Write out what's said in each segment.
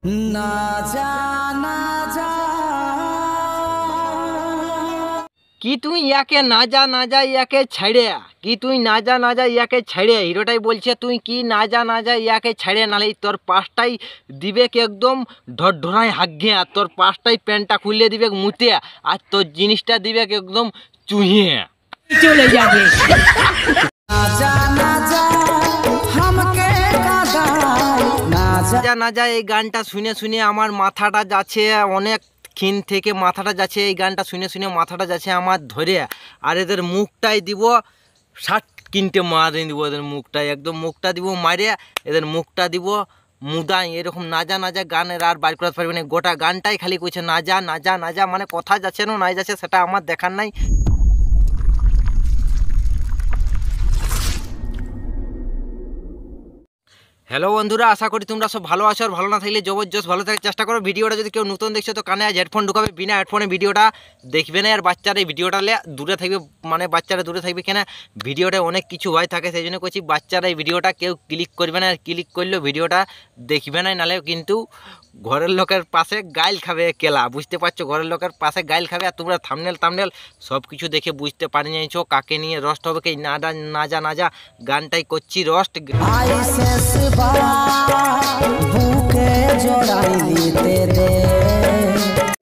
না যা না যা কি তুই ইয়াকে না যা না যা ইয়াকে ছেড়ে কি তুই না যা না যা ইয়াকে ছেড়ে হিরোটাই বলছে তুই কি না যা না যা ইয়াকে ছেড়ে নালে তোর পাশটাই দিবে কি একদম ঢরঢরাই হাগিয়ে আর তোর পাশটাই প্যান্টটা খুলে দিবে মুতে আর তোর জিনিসটা দিবে কি একদম চুহিয়ে চলে যাবে না যা না যা হামকে কাদায় না যা যা না যা এই গানটা শুনে শুনে আমার মাথাটা যাচ্ছে অনেক ক্ষীণ থেকে মাথাটা যাচ্ছে এই গানটা শুনে শুনে মাথাটা যাচ্ছে আমার ধরে আর এদের মুখটাই দিব 60 কিনতে মারে দিব এদের মুখটাই একদম মুখটা দিব মারে এদের মুখটা দিব মুদাই এরকম না যা গানের আর বাইর করতে পারবে না গোটা গানটাই খালি কইছে না যা না যা না যা মানে কথা যাচ্ছে না নাই যাচ্ছে সেটা আমার দেখার নাই। হ্যালো বন্ধুরা, আশা করি তোমরা সব ভালো আছো আর ভালো না থাকলে জবরদস্ত ভালো থাকার চেষ্টা করো। ভিডিওটা যদি কেউ নতুন দেখছো তো কানে আজ হেডফোন ঢুকাবে, বিনা হেডফোনে ভিডিওটা দেখবে না আর বাচ্চারা এই ভিডিওটা দূরে থাকবে, মানে বাচ্চারা দূরে থাকবে কেন ভিডিওটা অনেক কিছু ভয় থাকে সেই জন্য করছি বাচ্চারা এই ভিডিওটা কেউ ক্লিক করবে না আর ক্লিক করলেও ভিডিওটা দেখবে না, নাহলে কিন্তু ঘরের লোকের পাশে গাইল খাবে কেলা, বুঝতে পারছো ঘরের লোকের পাশে গাইল খাবে আর তোমরা থামনেল সব কিছু দেখে বুঝতে পারি যাইছো কাকে নিয়ে রস্ট হবে কি না যা গানটাই করছি রস্ট।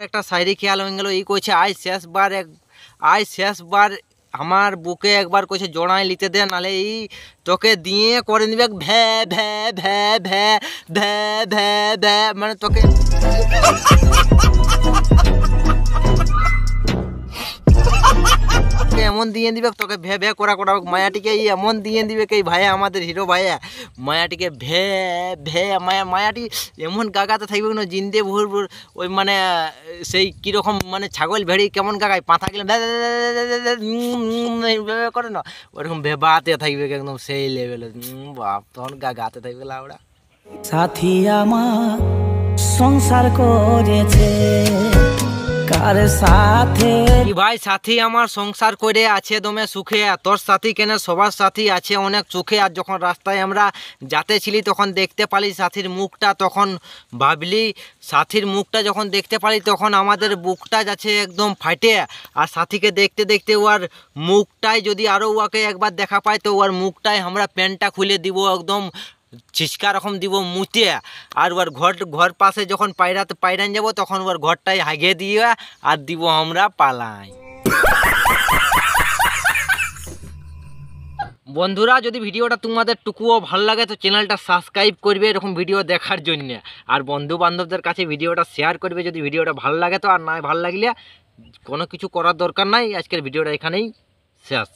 একটা সাইডে খেয়াল হয়ে গেল এই কইছে আই শেষবার আমার বুকে একবার কইছে জড়াই লিতে দে নালে এই তোকে দিয়ে করে নিবে ভ্যা ভ্যা ভ্যা ভ্যা ভ্যা ভ্যা ভ্যা মানে তোকে এমন দিয়ে দিবে তোকে ভ্যা ভ্যা করা মায়াটিকে এমন দিয়ে দিবে কে ভাইয়া আমাদের হিরো ভাইয়া মায়াটিকে ভ্যা ভ্যা মায়াটি এমন গাগাতে থাকবে না জিন্দে ভুর ভুর ওই মানে সেই কীরকম মানে ছাগল ভেড়ি কেমন গাগায় পাঁথা গেলে করে না ওরকম ভেবাতে থাকবে একদম সেই লেভেলে বাপ তখন গাগাতে থাকবে লাউড়া। সাথী আমার সংসার করেছে কার সাথে কি ভাই সাথী আমার সংসার করে আছে দমে সুখে, তোর সাথী কেন সবার সাথী আছে অনেক সুখে। আর যখন রাস্তায় আমরা যাতেছিলি তখন দেখতে পালি সাথীর মুখটা, তখন ভাবলি সাথীর মুখটা যখন দেখতে পালি তখন আমাদের বুকটা যাচ্ছে একদম ফাটে। আর সাথীকে দেখতে দেখতে ওর মুখটাই যদি আরও ওকে একবার দেখা পায় তো ওর মুখটাই আমরা প্যান্টটা খুলে দিব একদম ছিচকা রকম দিব মুতে। আর ওর ঘর পাশে যখন পায়রান যাব তখন ওর ঘরটাই হাগিয়ে দিয়ে আর দিব আমরা পালাই। বন্ধুরা যদি ভিডিওটা তোমাদের টুকুও ভালো লাগে তো চ্যানেলটা সাবস্ক্রাইব করবে এরকম ভিডিও দেখার জন্য, আর বন্ধু বান্ধবদের কাছে ভিডিওটা শেয়ার করবে যদি ভিডিওটা ভালো লাগে তো, আর না ভালো লাগলে কোনো কিছু করার দরকার নাই। আজকের ভিডিওটা এখানেই শেষ।